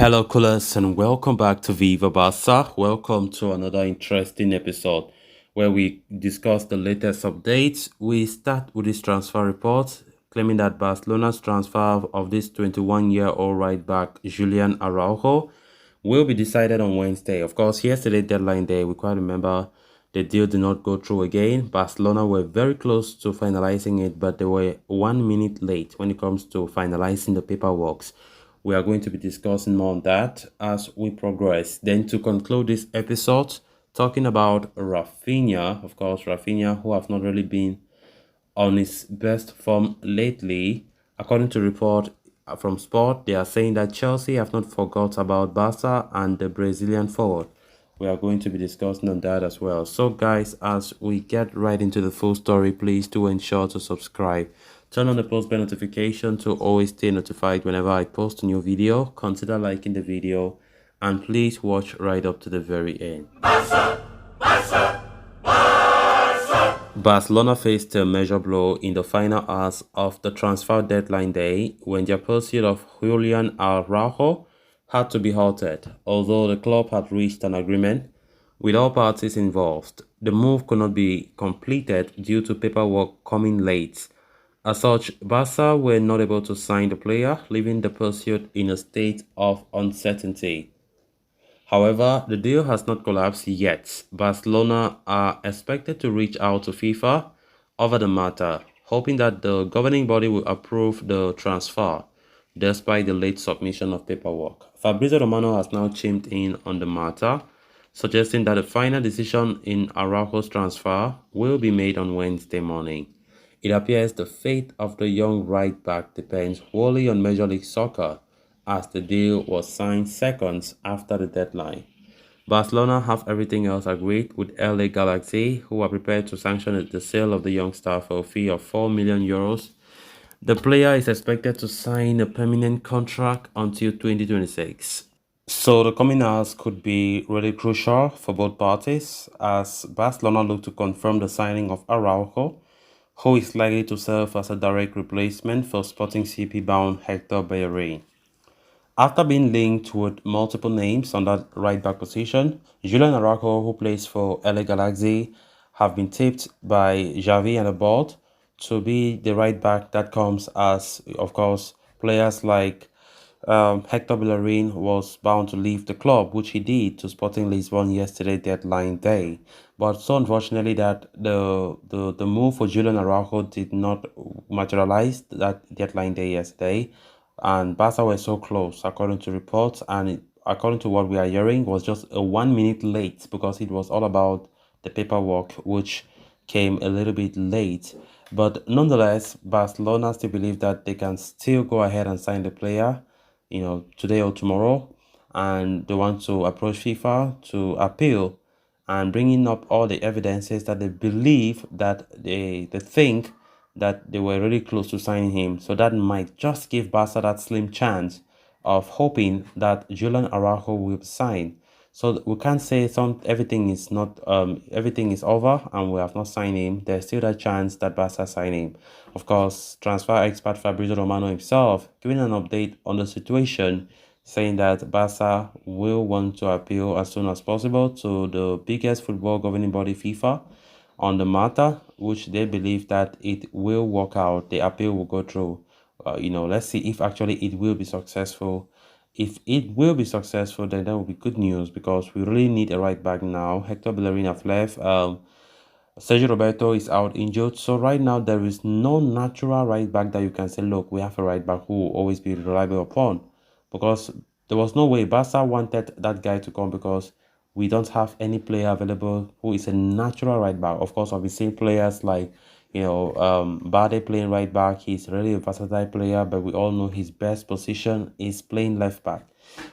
Hello, coolers, and welcome back to Viva Barca. Welcome to another interesting episode where we discuss the latest updates. We start with this transfer report claiming that Barcelona's transfer of this 21-year-old right back Julian Araujo will be decided on Wednesday. Of course, yesterday deadline day, we quite remember the deal did not go through again. Barcelona were very close to finalizing it, but they were 1 minute late when it comes to finalizing the paperwork. We are going to be discussing more on that as we progress. Then to conclude this episode, talking about Raphinha, of course, Raphinha, who have not really been on his best form lately. According to report from Sport, they are saying that Chelsea have not forgot about Barca and the Brazilian forward. We are going to be discussing on that as well. So guys, as we get right into the full story, please do ensure to subscribe. Turn on the post bell notification to always stay notified whenever I post a new video. Consider liking the video and please watch right up to the very end. Barcelona faced a major blow in the final hours of the transfer deadline day when their pursuit of Julian Araujo had to be halted. Although the club had reached an agreement with all parties involved, the move could not be completed due to paperwork coming late. As such, Barca were not able to sign the player, leaving the pursuit in a state of uncertainty. However, the deal has not collapsed yet. Barcelona are expected to reach out to FIFA over the matter, hoping that the governing body will approve the transfer, despite the late submission of paperwork. Fabrizio Romano has now chimed in on the matter, suggesting that the final decision in Araujo's transfer will be made on Wednesday morning. It appears the fate of the young right-back depends wholly on Major League Soccer, as the deal was signed seconds after the deadline. Barcelona have everything else agreed with LA Galaxy, who are prepared to sanction the sale of the young star for a fee of €4 million. The player is expected to sign a permanent contract until 2026. So the coming hours could be really crucial for both parties as Barcelona look to confirm the signing of Araujo, who is likely to serve as a direct replacement for Sporting CP-bound Hector Bellerin. After being linked with multiple names on that right-back position, Julian Araujo, who plays for LA Galaxy, have been tipped by Xavi and the board to be the right-back that comes as, of course, players like Hector Bellerin was bound to leave the club, which he did to Sporting Lisbon yesterday deadline day. But so unfortunately that the move for Julian Araujo did not materialize that deadline day yesterday. And Barca were so close, according to reports, and according to what we are hearing, was just a 1 minute late because it was all about the paperwork, which came a little bit late. But nonetheless, Barcelona still believe that they can still go ahead and sign the player, today or tomorrow, and they want to approach FIFA to appeal and bringing up all the evidences that they believe that they think that they were really close to signing him. So that might just give Barca that slim chance of hoping that Julian Araujo will sign. So we can't say everything is not everything is over and we have not signed him. There's still that chance that Barca sign him. Of course, transfer expert Fabrizio Romano himself giving an update on the situation, saying that Barca will want to appeal as soon as possible to the biggest football governing body, FIFA, on the matter, which they believe that it will work out. The appeal will go through. Let's see if actually it will be successful. If it will be successful, then that will be good news because we really need a right back now. Hector Bellerin have left. Sergio Roberto is out injured. So right now, there is no natural right back that you can say, look, we have a right back who will always be reliable upon. Because there was no way Barca wanted that guy to come because we don't have any player available who is a natural right back. Of course, we've seen players like, Bade playing right back. He's really a versatile player, but we all know his best position is playing left back.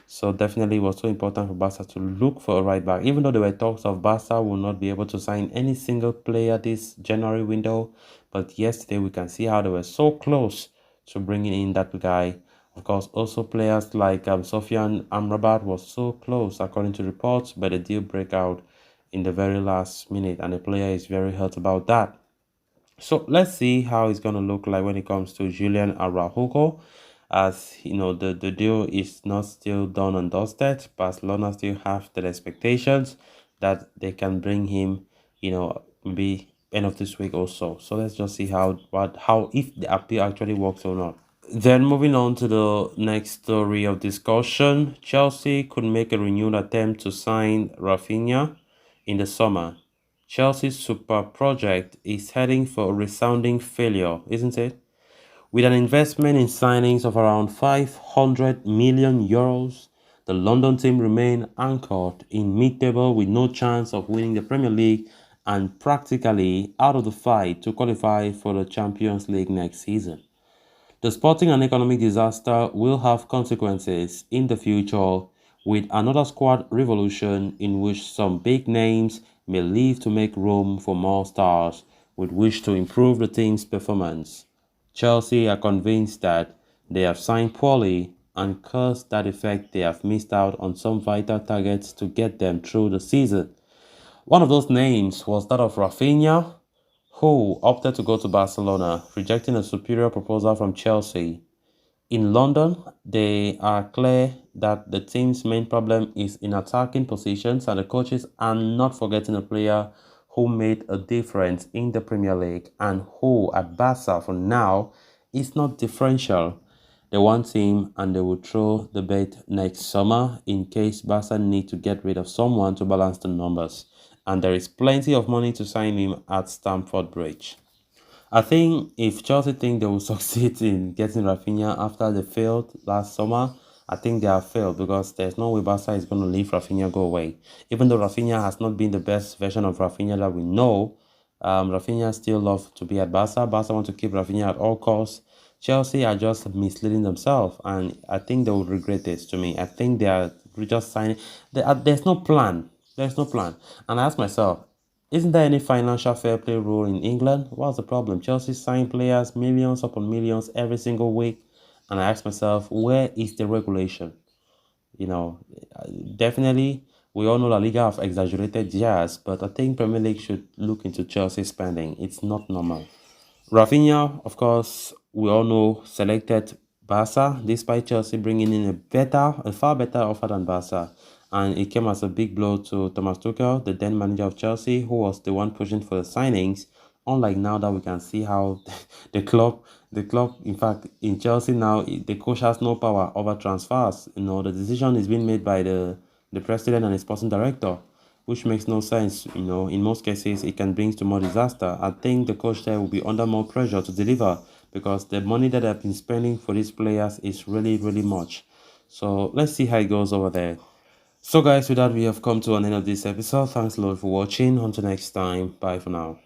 So definitely it was so important for Barca to look for a right back. Even though there were talks of Barca will not be able to sign any single player this January window, but yesterday we can see how they were so close to bringing in that guy. Of course, also players like Sofian Amrabat was so close, according to reports, but the deal break out in the very last minute, and the player is very hurt about that. So let's see how it's going to look like when it comes to Julian Araujo. as the deal is not still done and dusted. Barcelona still have the expectations that they can bring him, maybe end of this week or so. So let's just see how if the appeal actually works or not. Then moving on to the next story of discussion, Chelsea could make a renewed attempt to sign Raphinha in the summer. Chelsea's super project is heading for a resounding failure, isn't it? With an investment in signings of around 500 million euros, the London team remain anchored in mid-table with no chance of winning the Premier League and practically out of the fight to qualify for the Champions League next season. The sporting and economic disaster will have consequences in the future, with another squad revolution in which some big names may leave to make room for more stars with which to improve the team's performance. Chelsea are convinced that they have signed poorly and curse that effect they have missed out on some vital targets to get them through the season. One of those names was that of Raphinha, who opted to go to Barcelona, rejecting a superior proposal from Chelsea. In London, they are clear that the team's main problem is in attacking positions, and the coaches are not forgetting a player who made a difference in the Premier League and who, at Barca for now, is not differential. They want him and they will throw the bait next summer in case Barca need to get rid of someone to balance the numbers. And there is plenty of money to sign him at Stamford Bridge. I think if Chelsea think they will succeed in getting Raphinha after they failed last summer, I think they have failed because there's no way Barca is going to leave Raphinha go away. Even though Raphinha has not been the best version of Raphinha that we know, Raphinha still loves to be at Barca. Barca want to keep Raphinha at all costs. Chelsea are just misleading themselves, and I think they will regret this. To me, I think they are just signing. There's no plan. There's no plan. And I ask myself, isn't there any financial fair play rule in England? What's the problem? Chelsea sign players millions upon millions every single week. And I ask myself, where is the regulation? You know, definitely, we all know La Liga have exaggerated yes, but I think Premier League should look into Chelsea spending. It's not normal. Raphinha, of course, we all know, selected Barca, despite Chelsea bringing in a far better offer than Barca. And it came as a big blow to Thomas Tuchel, the then manager of Chelsea, who was the one pushing for the signings. Unlike now that we can see how the club, in fact, in Chelsea now, the coach has no power over transfers. The decision is being made by the president and the sporting director, which makes no sense. In most cases, it can bring to more disaster. I think the coach there will be under more pressure to deliver because the money that they've been spending for these players is really, really much. So let's see how it goes over there. So guys, with that, we have come to an end of this episode. Thanks a lot for watching. Until next time, bye for now.